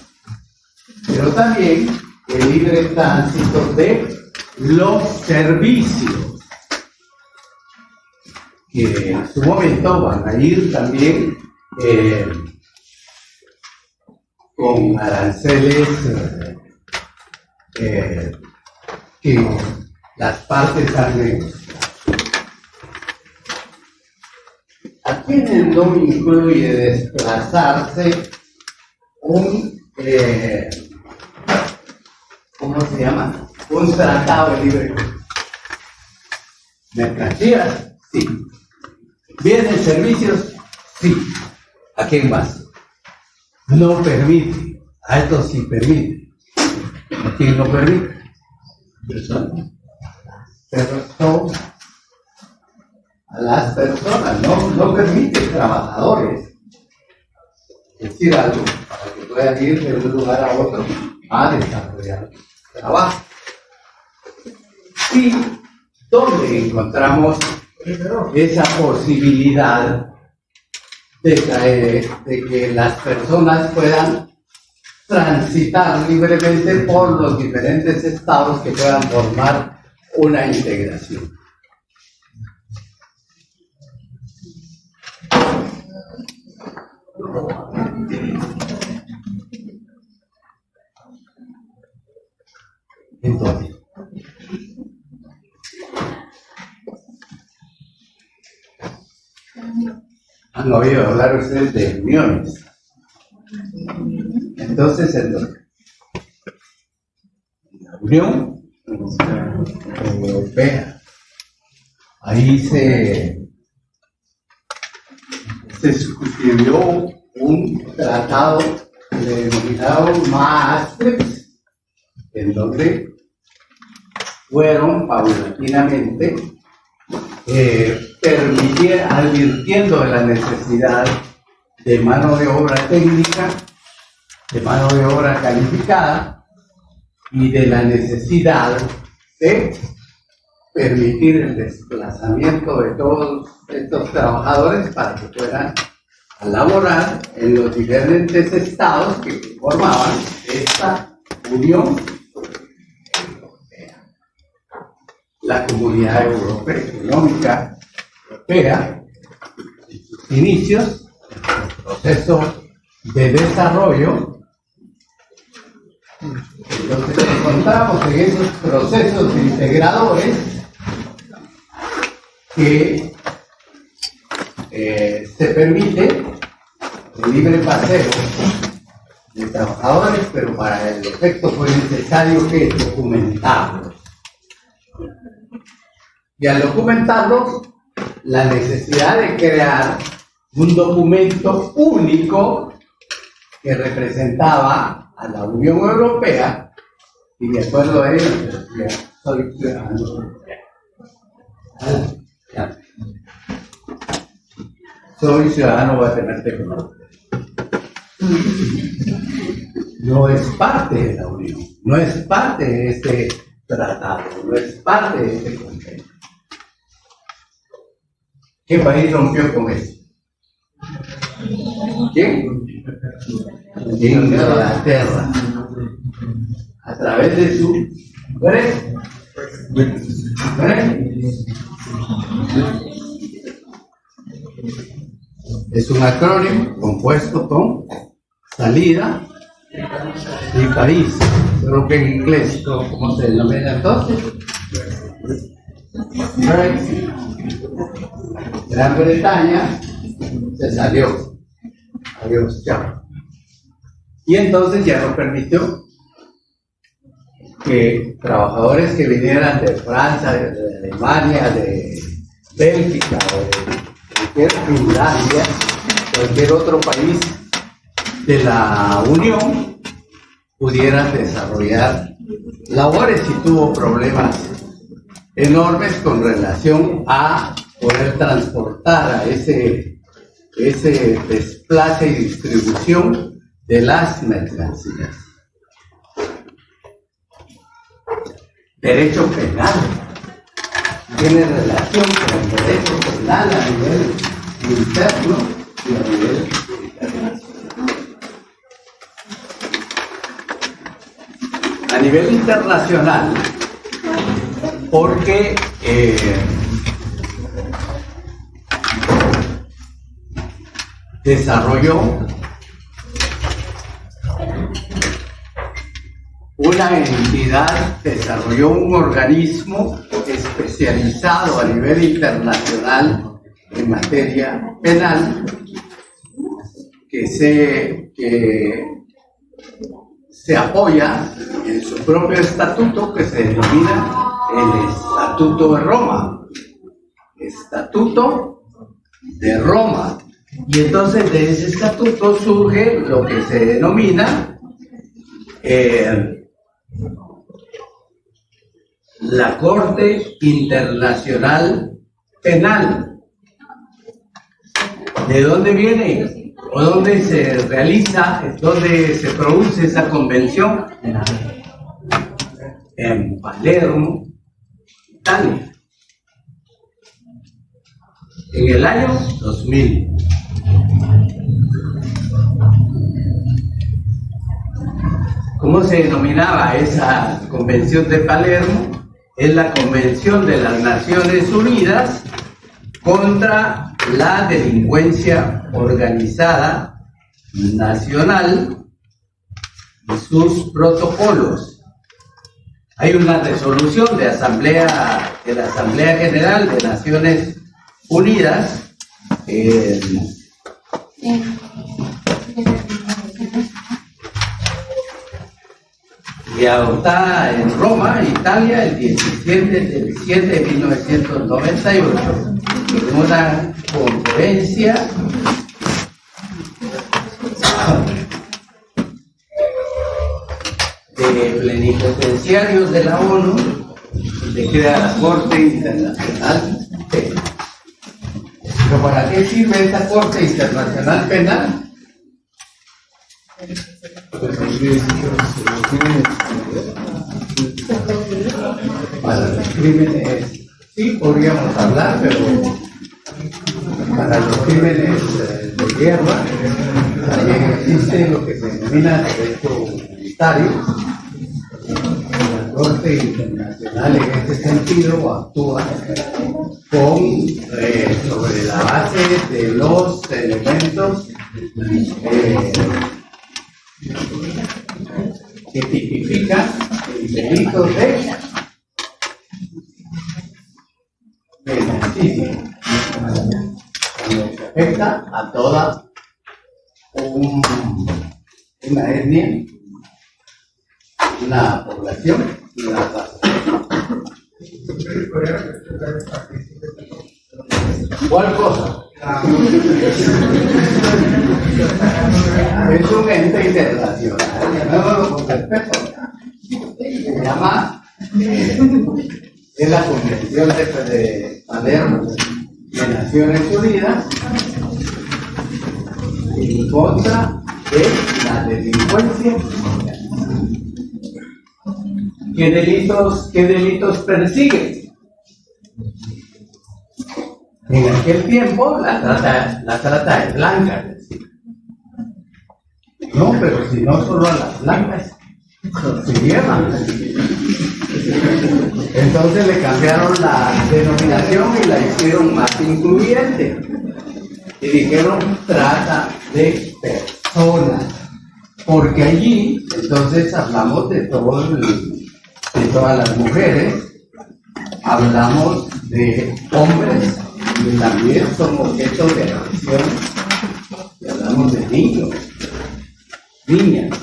pero también el libre tránsito de los servicios, que en su momento van a ir también con aranceles que las partes han negociado. Aquí no incluye desplazarse un, ¿cómo se llama? Un tratado de libre comercio. Mercancías, sí. Bienes, servicios, sí. ¿A quién más? No permite. A esto sí permite. ¿A quién no permite? Personas. Pero a las personas, no permite trabajadores. Es decir, algo para que puedan ir de un lugar a otro a desarrollar trabajo. ¿Y dónde encontramos esa posibilidad de que las personas puedan transitar libremente por los diferentes estados que puedan formar una integración? Entonces, han oído hablar ustedes de uniones. Entonces, la Unión Europea, ahí se suscribió un tratado denominado Maastricht, en donde fueron paulatinamente advirtiendo de la necesidad de mano de obra técnica, de mano de obra calificada y de la necesidad de permitir el desplazamiento de todos estos trabajadores para que puedan laborar en los diferentes estados que formaban esta Unión Europea. La Comunidad Europea, Económica Europea, en sus inicios, el proceso de desarrollo. Entonces encontramos en esos procesos integradores que se permite el libre paseo de trabajadores, pero para el efecto fue necesario que documentarlos. Y al documentarlos, la necesidad de crear un documento único que representaba a la Unión Europea, y de acuerdo a ello, decía, soy ciudadano europeo. Soy ciudadano guatemalteco. No es parte de la Unión, no es parte de este tratado, no es parte de este convenio. ¿Qué país rompió con eso? ¿Quién? Inglaterra, a través de su Brexit. Es un acrónimo compuesto con salida y país. Creo que en inglés, ¿cómo se denomina entonces? Brexit. Gran Bretaña se salió. Adiós, chao. Y entonces ya no permitió que trabajadores que vinieran de Francia, de Alemania, de Bélgica o de cualquier Finlandia, cualquier otro país de la Unión, pudieran desarrollar labores, y tuvo problemas enormes con relación a poder transportar a ese desplace y distribución de las mercancías. derecho penal. Tiene relación con el derecho penal a nivel interno y a nivel internacional. A nivel internacional, porque desarrolló una entidad, desarrolló un organismo especializado a nivel internacional en materia penal que se apoya en su propio estatuto, que se denomina el Estatuto de Roma. Estatuto de Roma. Y entonces de ese estatuto surge lo que se denomina la Corte Internacional Penal. ¿De dónde viene? ¿O dónde se realiza? ¿Dónde se produce esa convención? En Palermo, Italia. En el año 2000. ¿Cómo se denominaba esa convención de Palermo? Es la Convención de las Naciones Unidas contra la Delincuencia Organizada Nacional y sus protocolos. Hay una resolución de la Asamblea General de Naciones Unidas y adoptada en Roma, Italia, el 17 de diciembre de 1998, en una conferencia de plenipotenciarios de la ONU, donde queda la Corte Internacional Penal. ¿Pero para qué sirve esta Corte Internacional Penal? Para los crímenes, sí podríamos hablar, pero para los crímenes de guerra también existe lo que se denomina derecho humanitario. La Corte Internacional en este sentido actúa sobre la base de los elementos que tipifican el delito de genocidio, cuando se afecta a toda una etnia, una población, una raza. ¿Cuál cosa? Es un ente internacional, llamémoslo con respeto. Se llama es la Convención de Palermo de Naciones Unidas en contra de la delincuencia. ¿Qué delitos persigue? En aquel tiempo la trata de blancas. No, pero si no solo a las blancas se llevan. Entonces le cambiaron la denominación y la hicieron más incluyente. Y dijeron trata de personas. Porque allí entonces hablamos de todas las mujeres, hablamos de hombres y también son objetos de agresión. Y hablamos de niños, niñas.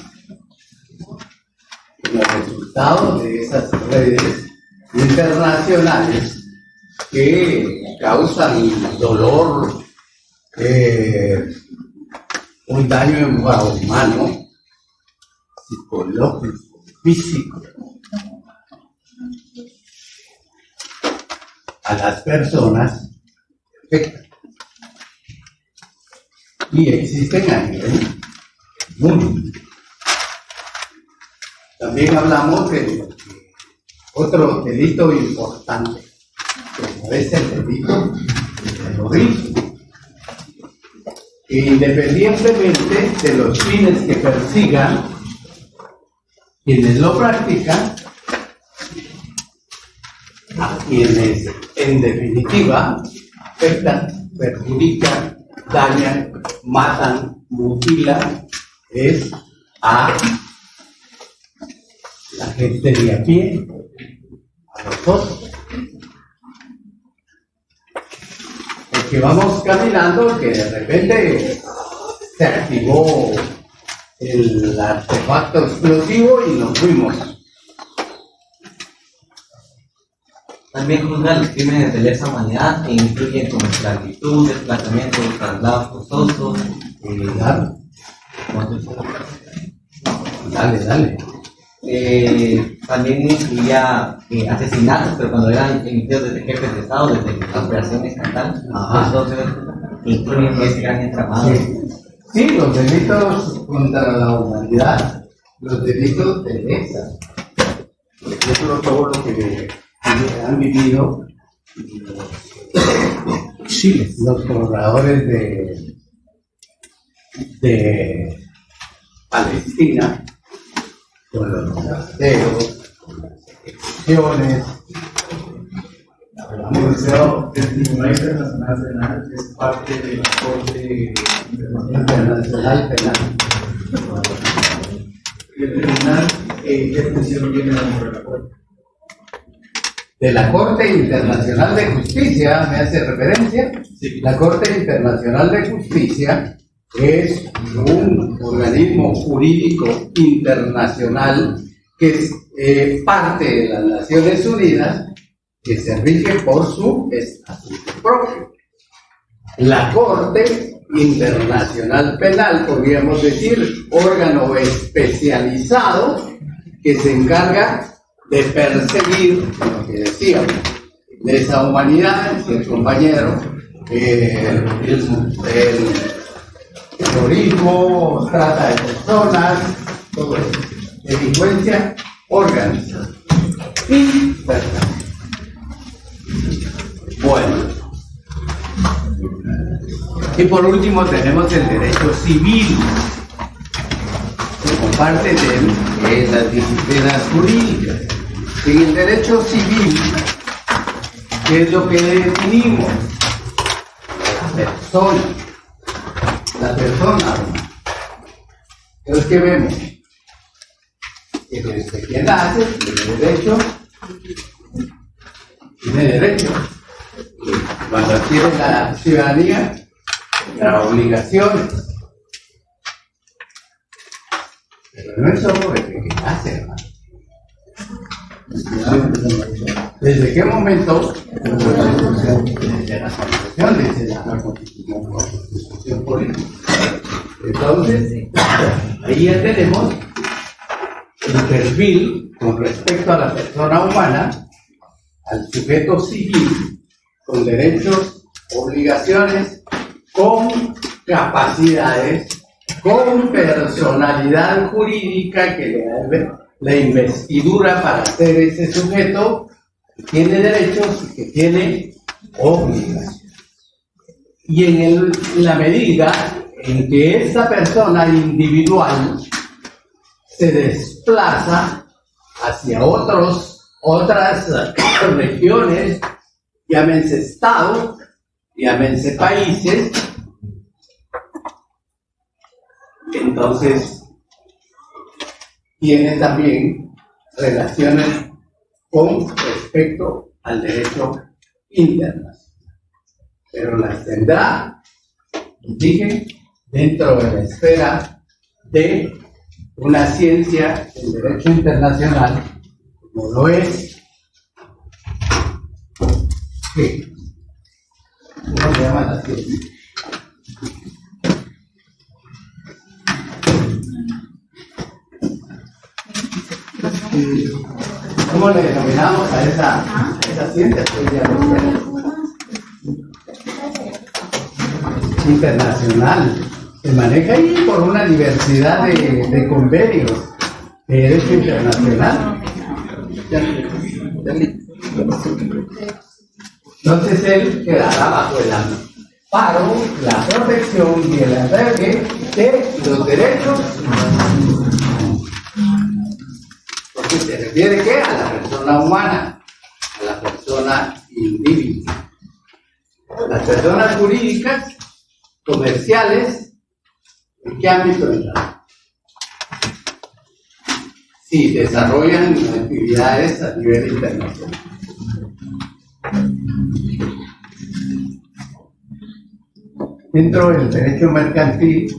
Los resultados de esas redes internacionales que causan dolor, un daño humano, psicológico, físico, a las personas afectan. Y existen a nivel mundo. También hablamos de lo que otro delito importante, que es el delito del terrorismo. Independientemente de los fines que persigan quienes lo practican, a quienes en definitiva afectan, perjudican, dañan, matan, mutilan, es a la gente de a pie, a nosotros. Porque vamos caminando, que de repente se activó el artefacto explosivo y nos fuimos. También juzga los crímenes de lesa humanidad que incluyen como esclavitud, desplazamiento, traslados forzosos, Claro. Dale. también incluía asesinatos, pero cuando eran emitidos desde jefes de Estado, desde la operación estatal, Ajá. entonces incluyen ese gran entramado. Sí, los delitos contra la humanidad, los delitos de lesa. Por ejemplo, todo lo que han vivido los pobladores de Palestina, con los bombardeos, con las ejecuciones. El Tribunal Internacional Penal es parte de la Corte Internacional Penal. El Tribunal, ¿qué función tiene dentro de la Corte? De la Corte Internacional de Justicia, me hace referencia. Sí. La Corte Internacional de Justicia es un organismo jurídico internacional que es parte de las Naciones Unidas, que se rige por su estatuto propio. La Corte Internacional Penal, podríamos decir, órgano especializado que se encarga de perseguir, lo que decíamos, lesa humanidad, decía el compañero, el terrorismo, trata de personas, todo eso, delincuencia organizada y verdad. Bueno, y por último tenemos el derecho civil, que comparte de las disciplinas jurídicas. En el derecho civil, ¿qué es lo que definimos? La persona. Entonces, ¿qué vemos? Que desde que nace tiene derecho. Cuando adquiere la ciudadanía, tendrá obligaciones. Pero no es solo desde que nace, hermano. ¿Desde qué momento? Desde la Constitución, desde la Constitución política. Entonces, ahí ya tenemos el perfil con respecto a la persona humana, al sujeto civil, con derechos, obligaciones, con capacidades, con personalidad jurídica que le da la investidura para ser ese sujeto que tiene derechos y que tiene obligaciones. Y en la medida en que esta persona individual se desplaza hacia otras regiones, llámense estados, llámense países, entonces tiene también relaciones con respecto al derecho internacional. Pero las tendrá, dije, dentro de la esfera de una ciencia del derecho internacional, como lo es, ¿qué? ¿Cómo se llama la ciencia? ¿Cómo le denominamos a esa ciencia? Internacional. Se maneja ahí por una diversidad de convenios de derecho internacional. Entonces él quedará bajo el amparo, la protección y el albergue de los derechos humanos. Porque se refiere ¿qué? A la persona humana, a la persona individual. Las personas jurídicas, comerciales, ¿en qué ámbito entran? Si desarrollan actividades a nivel internacional. Dentro del derecho mercantil,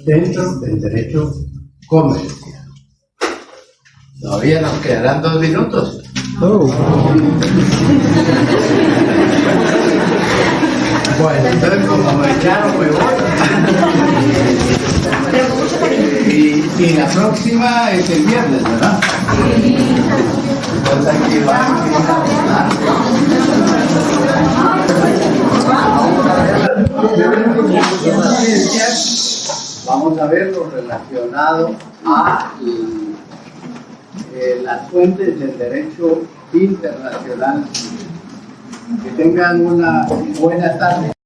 dentro del derecho comercial. Todavía nos quedarán 2 minutos. Bueno, entonces como me echaron, me voy. Y la próxima es el viernes, ¿verdad? Entonces aquí vamos a ver lo relacionado a las fuentes del derecho internacional. Que tengan una buena tarde.